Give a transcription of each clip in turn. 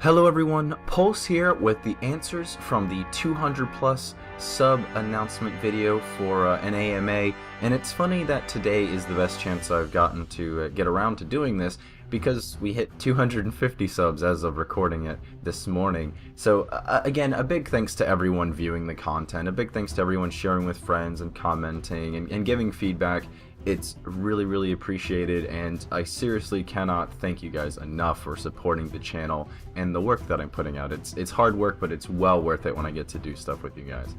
Hello everyone, Pulse here with the answers from the 200 plus sub announcement video for an AMA, and it's funny that today is the best chance I've gotten to get around to doing this because we hit 250 subs as of recording it this morning. So again, a big thanks to everyone viewing the content, a big thanks to everyone sharing with friends and commenting and giving feedback. It's really appreciated, and I seriously cannot thank you guys enough for supporting the channel and the work that I'm putting out. It's hard work, but it's well worth it when I get to do stuff with you guys.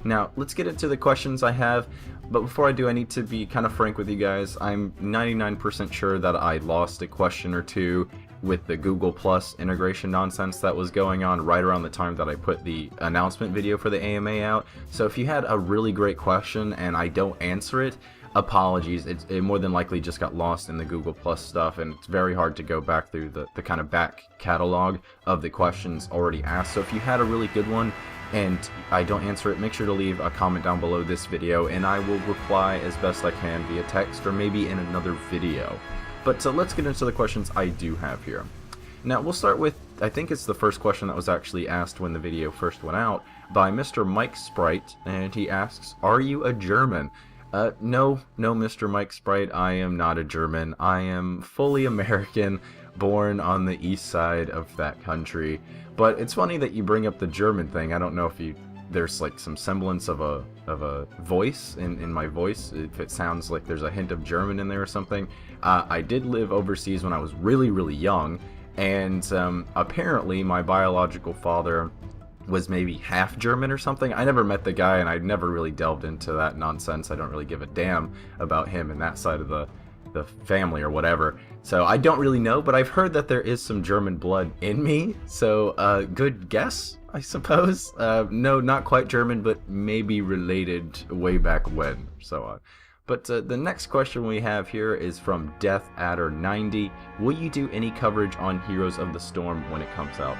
Now, let's get into the questions I have, but before I do, I need to be kind of frank with you guys. I'm 99% sure that I lost a question or two with the Google Plus integration nonsense that was going on right around the time that I put the announcement video for the AMA out. So if you had a really great question and I don't answer it, apologies. It more than likely just got lost in the Google Plus stuff, and it's very hard to go back through the kind of back catalog of the questions already asked. So if you had a really good one and I don't answer it, make sure to leave a comment down below this video and I will reply as best I can via text or maybe in another video. But let's get into the questions I do have here. Now we'll start with, I think it's the first question that was actually asked when the video first went out, by Mr. Mike Sprite, and he asks, are you a German? No, Mr. Mike Sprite, I am not a German. I am fully American, born on the east side of that country. But it's funny that you bring up the German thing. I don't know if there's like some semblance of a voice in my voice, if it sounds like there's a hint of German in there or something. I did live overseas when I was really young, and apparently my biological father was maybe half German or something. I never met the guy, and I never really delved into that nonsense. I don't really give a damn about him and that side of the family or whatever. So I don't really know, but I've heard that there is some German blood in me. So good guess, I suppose. No, not quite German, but maybe related way back when. So on. But the next question we have here is from DeathAdder90. Will you do any coverage on Heroes of the Storm when it comes out?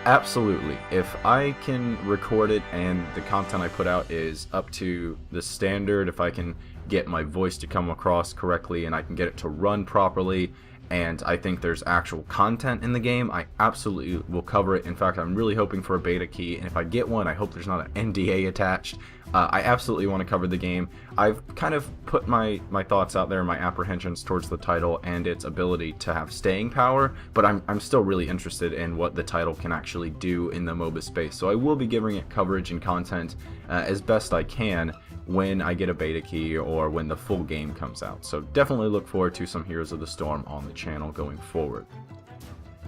Absolutely. If I can record it and the content I put out is up to the standard, if I can get my voice to come across correctly and I can get it to run properly, and I think there's actual content in the game, I absolutely will cover it. In fact, I'm really hoping for a beta key, and if I get one, I hope there's not an NDA attached. I absolutely want to cover the game. I've kind of put my thoughts out there, my apprehensions towards the title and its ability to have staying power, but I'm still really interested in what the title can actually do in the MOBA space. So I will be giving it coverage and content as best I can when I get a beta key or when the full game comes out. So definitely look forward to some Heroes of the Storm on the channel going forward.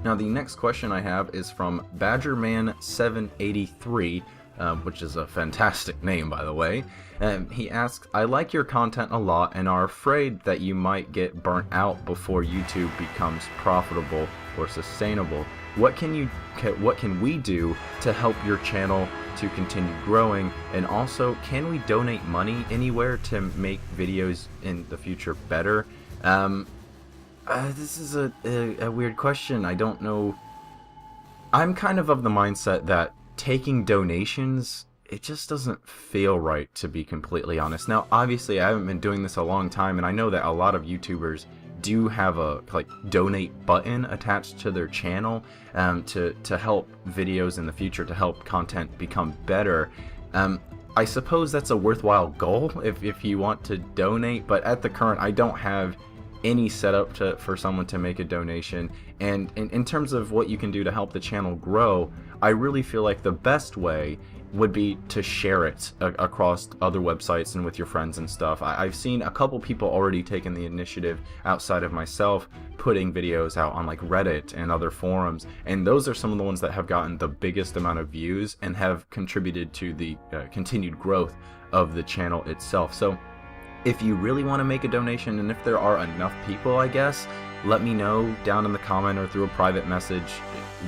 Now the next question I have is from Badgerman783, which is a fantastic name, by the way. He asks, I like your content a lot and are afraid that you might get burnt out before YouTube becomes profitable or sustainable. What can we do to help your channel to continue growing? And also, can we donate money anywhere to make videos in the future better? This is a weird question. I don't know. I'm kind of the mindset that taking donations, it just doesn't feel right, to be completely honest. Now, obviously, I haven't been doing this a long time, and I know that a lot of YouTubers do have a donate button attached to their channel to help videos in the future, to help content become better. I suppose that's a worthwhile goal if you want to donate, but at the current, I don't have any setup for someone to make a donation. And in terms of what you can do to help the channel grow, I really feel like the best way would be to share it across other websites and with your friends and stuff. I've seen a couple people already taking the initiative outside of myself, putting videos out on like Reddit and other forums, and those are some of the ones that have gotten the biggest amount of views and have contributed to the continued growth of the channel itself. So if you really want to make a donation, and if there are enough people, I guess, let me know down in the comment or through a private message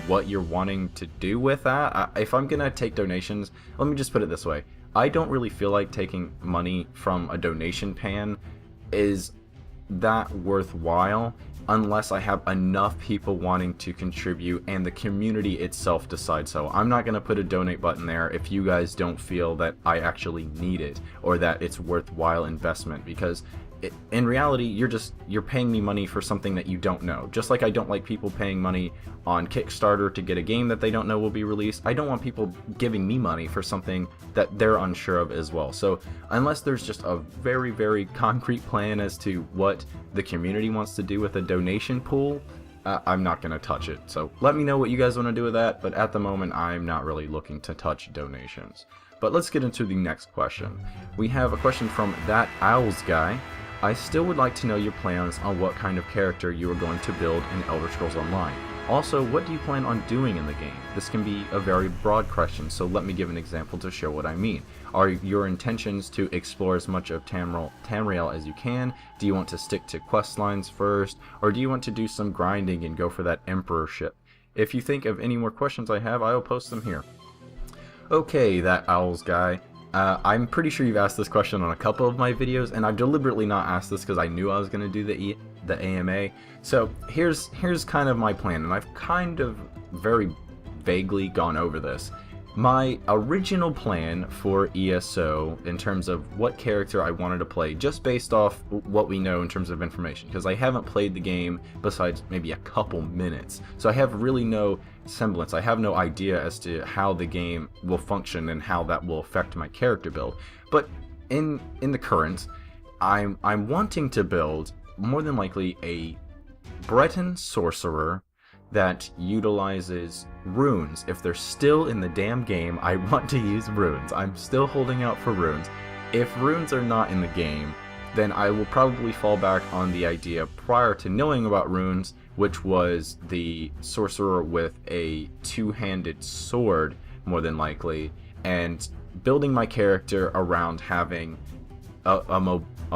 what you're wanting to do with that. If I'm gonna take donations, let me just put it this way. I don't really feel like taking money from a donation pan is that worthwhile unless I have enough people wanting to contribute and the community itself decides so. I'm not going to put a donate button there if you guys don't feel that I actually need it or that it's worthwhile investment, because in reality, you're paying me money for something that you don't know. Just like I don't like people paying money on Kickstarter to get a game that they don't know will be released, I don't want people giving me money for something that they're unsure of as well. So unless there's just a very, very concrete plan as to what the community wants to do with a donation pool, I'm not going to touch it. So let me know what you guys want to do with that, but at the moment I'm not really looking to touch donations. But let's get into the next question. We have a question from That Owls Guy. I still would like to know your plans on what kind of character you are going to build in Elder Scrolls Online. Also, what do you plan on doing in the game? This can be a very broad question, so let me give an example to show what I mean. Are your intentions to explore as much of Tamriel as you can? Do you want to stick to quest lines first? Or do you want to do some grinding and go for that Emperorship? If you think of any more questions I have, I will post them here. Okay, That Owls Guy. I'm pretty sure you've asked this question on a couple of my videos, and I've deliberately not asked this because I knew I was going to do the AMA. So here's kind of my plan, and I've kind of very vaguely gone over this. My original plan for ESO in terms of what character I wanted to play, just based off what we know in terms of information, because I haven't played the game besides maybe a couple minutes, so I have really no semblance. I have no idea as to how the game will function and how that will affect my character build. But in the current, I'm wanting to build more than likely a Breton sorcerer that utilizes runes. If they're still in the damn game, I want to use runes. I'm still holding out for runes. If runes are not in the game, then I will probably fall back on the idea prior to knowing about runes, which was the sorcerer with a two-handed sword, more than likely, and building my character around having a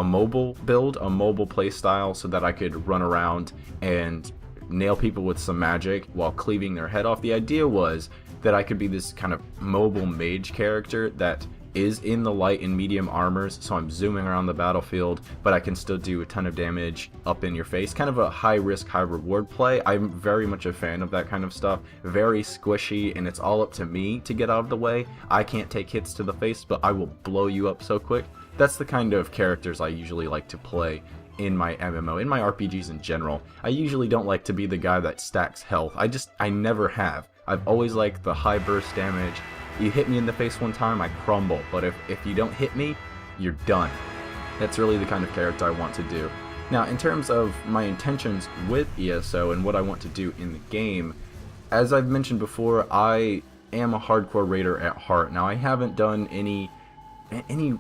mobile build, a mobile playstyle, so that I could run around and nail people with some magic while cleaving their head off. The idea was that I could be this kind of mobile mage character that is in the light and medium armors, so I'm zooming around the battlefield, but I can still do a ton of damage up in your face. Kind of a high risk, high reward play. I'm very much a fan of that kind of stuff. Very squishy, and it's all up to me to get out of the way. I can't take hits to the face, but I will blow you up so quick. That's the kind of characters I usually like to play in my MMO, in my RPGs in general. I usually don't like to be the guy that stacks health. I never have. I've always liked the high burst damage. You hit me in the face one time, I crumble, but if you don't hit me, you're done. That's really the kind of character I want to do. Now, in terms of my intentions with ESO and what I want to do in the game, as I've mentioned before, I am a hardcore raider at heart. Now, I haven't done any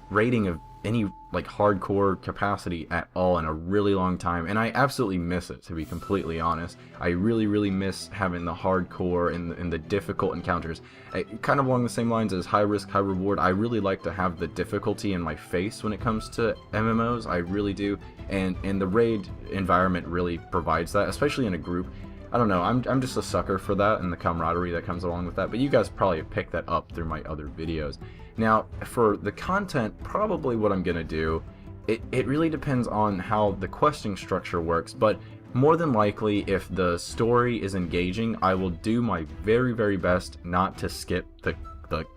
raiding of any like hardcore capacity at all in a really long time, and I absolutely miss it, to be completely honest. I really miss having the hardcore and the difficult encounters. Kind of along the same lines as high risk, high reward, I really like to have the difficulty in my face when it comes to MMOs. I really do, and the raid environment really provides that, especially in a group. I don't know, I'm just a sucker for that and the camaraderie that comes along with that, but you guys probably have picked that up through my other videos. Now, for the content, probably what I'm going to do, it really depends on how the questing structure works, but more than likely, if the story is engaging, I will do my very best not to skip the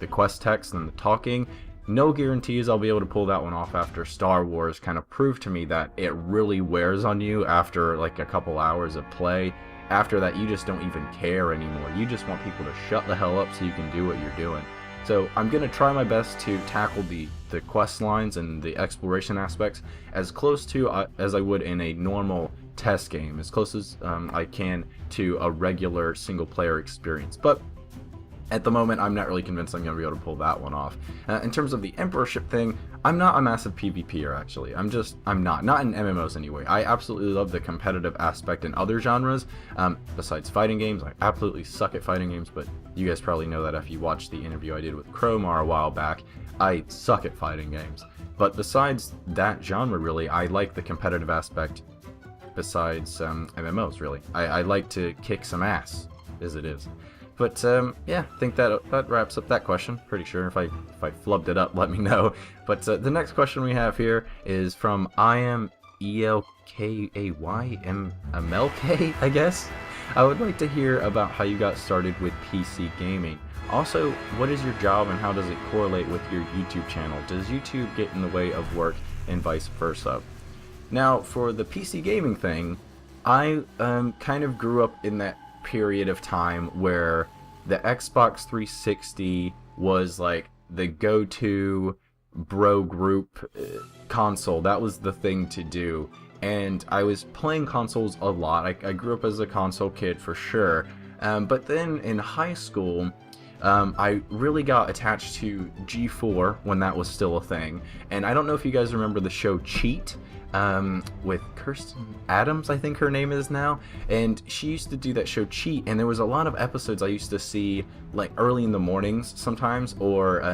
quest text and the talking. No guarantees I'll be able to pull that one off after Star Wars kind of proved to me that it really wears on you after like a couple hours of play. After that, you just don't even care anymore. You just want people to shut the hell up so you can do what you're doing. So I'm going to try my best to tackle the quest lines and the exploration aspects as close to as I would in a normal test game, as close as I can to a regular single player experience. But at the moment, I'm not really convinced I'm going to be able to pull that one off. In terms of the Emperorship thing, I'm not a massive PvPer, actually. I'm not in MMOs anyway. I absolutely love the competitive aspect in other genres. Besides fighting games, I absolutely suck at fighting games, but you guys probably know that if you watched the interview I did with Crowmar a while back. I suck at fighting games. But besides that genre, really, I like the competitive aspect besides MMOs, really. I like to kick some ass, as it is. But yeah, I think that wraps up that question. Pretty sure. If I flubbed it up, let me know. But the next question we have here is from IMELKAYMLK, I guess. I would like to hear about how you got started with PC gaming. Also, what is your job and how does it correlate with your YouTube channel? Does YouTube get in the way of work and vice versa? Now, for the PC gaming thing, I kind of grew up in that period of time where the Xbox 360 was like the go-to bro group console. That was the thing to do. And I was playing consoles a lot. I grew up as a console kid for sure. But then in high school, I really got attached to G4 when that was still a thing. And I don't know if you guys remember the show Cheat, with Kirsten Adams, I think her name is now. And she used to do that show Cheat, and there was a lot of episodes I used to see like early in the mornings sometimes, or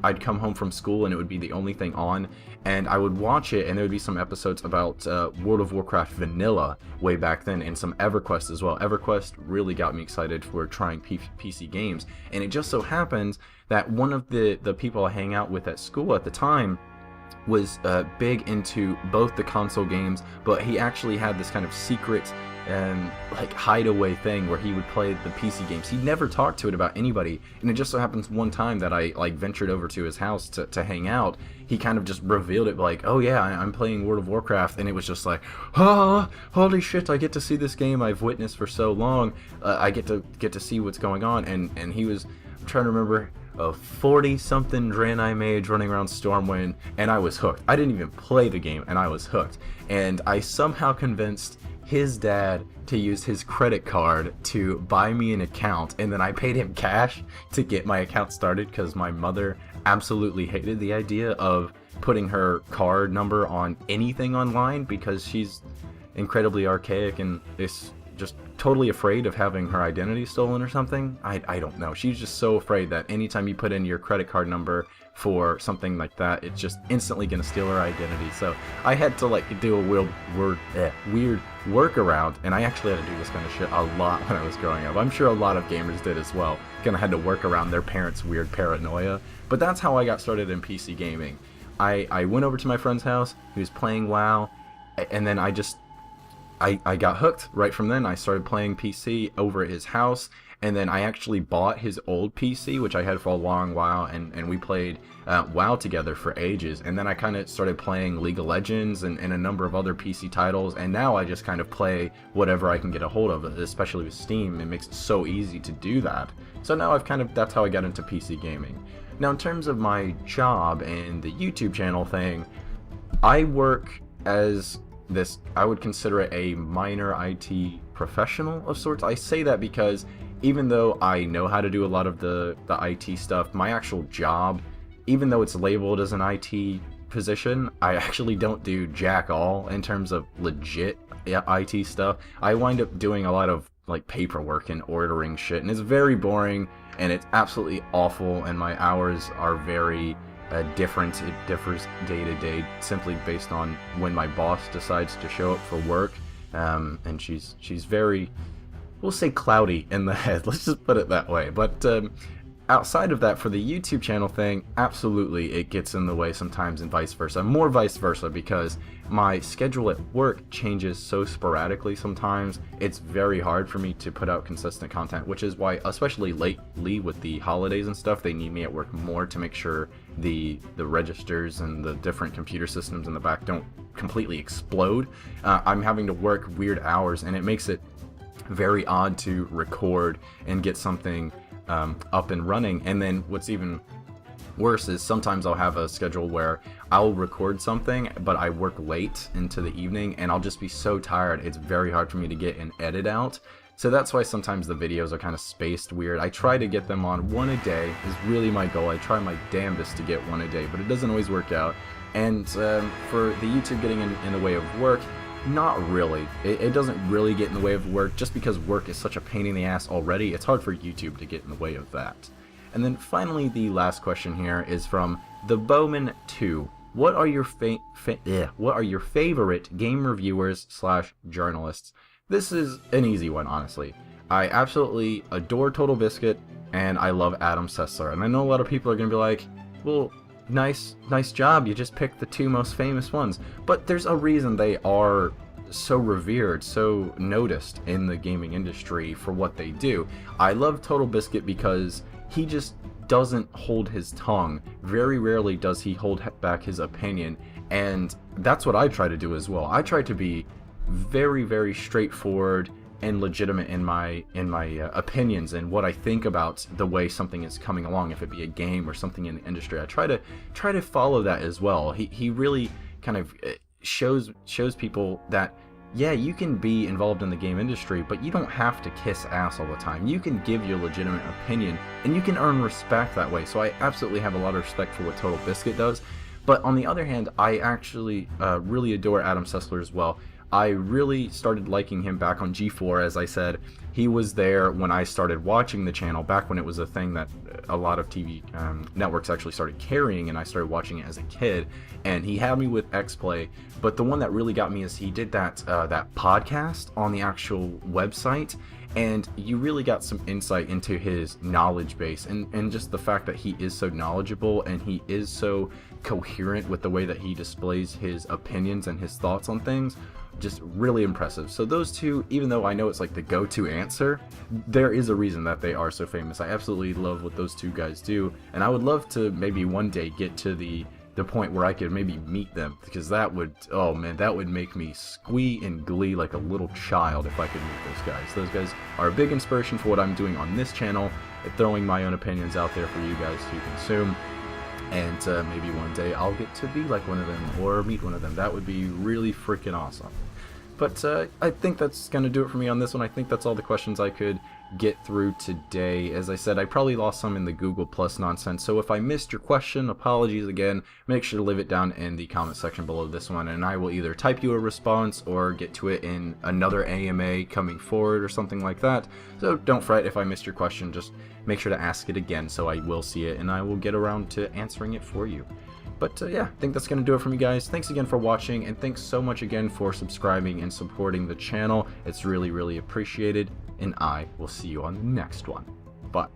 I'd come home from school and it would be the only thing on, and I would watch it, and there would be some episodes about World of Warcraft vanilla way back then, and some EverQuest as well. EverQuest really got me excited for trying PC games, and it just so happens that one of the people I hang out with at school at the time was big into both the console games, but he actually had this kind of secret like hideaway thing where he would play the PC games. He never talked to it about anybody, and it just so happens one time that I like ventured over to his house to hang out, he kind of just revealed it like, oh yeah, I'm playing World of Warcraft, and it was just like, oh, holy shit, I get to see this game I've witnessed for so long. I get to see what's going on, and he was, I'm trying to remember, a 40-something Draenor mage running around Stormwind, and I was hooked. I didn't even play the game, and I was hooked. And I somehow convinced his dad to use his credit card to buy me an account, and then I paid him cash to get my account started, because my mother absolutely hated the idea of putting her card number on anything online, because she's incredibly archaic and is just totally afraid of having her identity stolen or something. I don't know. She's just so afraid that anytime you put in your credit card number for something like that, it's just instantly gonna steal her identity. So I had to like do a weird workaround, and I actually had to do this kind of shit a lot when I was growing up. I'm sure a lot of gamers did as well. Kind of had to work around their parents' weird paranoia. But that's how I got started in PC gaming. I went over to my friend's house. He was playing WoW, and then I got hooked right from then. I started playing PC over at his house, and then I actually bought his old PC, which I had for a long while, and we played WoW together for ages. And then I kind of started playing League of Legends and a number of other PC titles, and now I just kind of play whatever I can get a hold of, especially with Steam. It makes it so easy to do that. So now that's how I got into PC gaming. Now in terms of my job and the YouTube channel thing, I work as this, I would consider it a minor IT professional of sorts. I say that because even though I know how to do a lot of the IT stuff, my actual job, even though it's labeled as an IT position, I actually don't do jack all in terms of legit IT stuff. I wind up doing a lot of like paperwork and ordering shit, and it's very boring, and it's absolutely awful, and my hours are very different. It differs day to day simply based on when my boss decides to show up for work, and she's very, we'll say, cloudy in the head, let's just put it that way. But outside of that, for the YouTube channel thing, absolutely it gets in the way sometimes, and vice versa. More vice versa, because my schedule at work changes so sporadically sometimes. It's very hard for me to put out consistent content, which is why, especially lately with the holidays and stuff, they need me at work more to make sure the registers and the different computer systems in the back don't completely explode. I'm having to work weird hours, and it makes it very odd to record and get something up and running. And then what's even worse is sometimes I'll have a schedule where I'll record something, but I work late into the evening, and I'll just be so tired, it's very hard for me to get an edit out. So that's why sometimes the videos are kind of spaced weird. I try to get them on one a day is really my goal. I try my damnedest to get one a day, but it doesn't always work out. And for the YouTube getting in the way of work, not really. It doesn't really get in the way of work, just because work is such a pain in the ass already. It's hard for YouTube to get in the way of that. And then finally, the last question here is from the Bowman 2. What are your favorite game reviewers / journalists? This is an easy one, honestly. I absolutely adore Total Biscuit, and I love Adam Sessler. And I know a lot of people are gonna be like, well, nice job, you just picked the two most famous ones. But there's a reason they are so revered, so noticed in the gaming industry for what they do. I love Total Biscuit because he just doesn't hold his tongue. Very rarely does he hold back his opinion, And that's what I try to do as well. I try to be very, very straightforward and legitimate in my opinions and what I think about the way something is coming along, if it be a game or something in the industry. I try to follow that as well. He really kind of shows people that, yeah, you can be involved in the game industry, but you don't have to kiss ass all the time. You can give your legitimate opinion, and you can earn respect that way. So I absolutely have a lot of respect for what Total Biscuit does. But on the other hand, I actually really adore Adam Sessler as well. I really started liking him back on G4, as I said. He was there when I started watching the channel, back when it was a thing that a lot of TV networks actually started carrying, and I started watching it as a kid. And he had me with X-Play, but the one that really got me is he did that podcast on the actual website, and you really got some insight into his knowledge base, and just the fact that he is so knowledgeable and he is so coherent with the way that he displays his opinions and his thoughts on things. Just really impressive. So those two, even though I know it's like the go-to answer, there is a reason that they are so famous. I absolutely love what those two guys do, and I would love to maybe one day get to the point where I could maybe meet them, because that would, oh man, that would make me squee in glee like a little child if I could meet those guys. Those guys are a big inspiration for what I'm doing on this channel, throwing my own opinions out there for you guys to consume. And maybe one day I'll get to be like one of them or meet one of them. That would be really freaking awesome. But I think that's going to do it for me on this one. I think that's all the questions I could get through today. As I said, I probably lost some in the Google Plus nonsense, so if I missed your question, apologies again. Make sure to leave it down in the comment section below this one, and I will either type you a response or get to it in another AMA coming forward or something like that. So don't fret if I missed your question, just make sure to ask it again so I will see it and I will get around to answering it for you. But yeah, I think that's going to do it for me, guys. Thanks again for watching, and thanks so much again for subscribing and supporting the channel. It's really, really appreciated, and I will see you on the next one. Bye.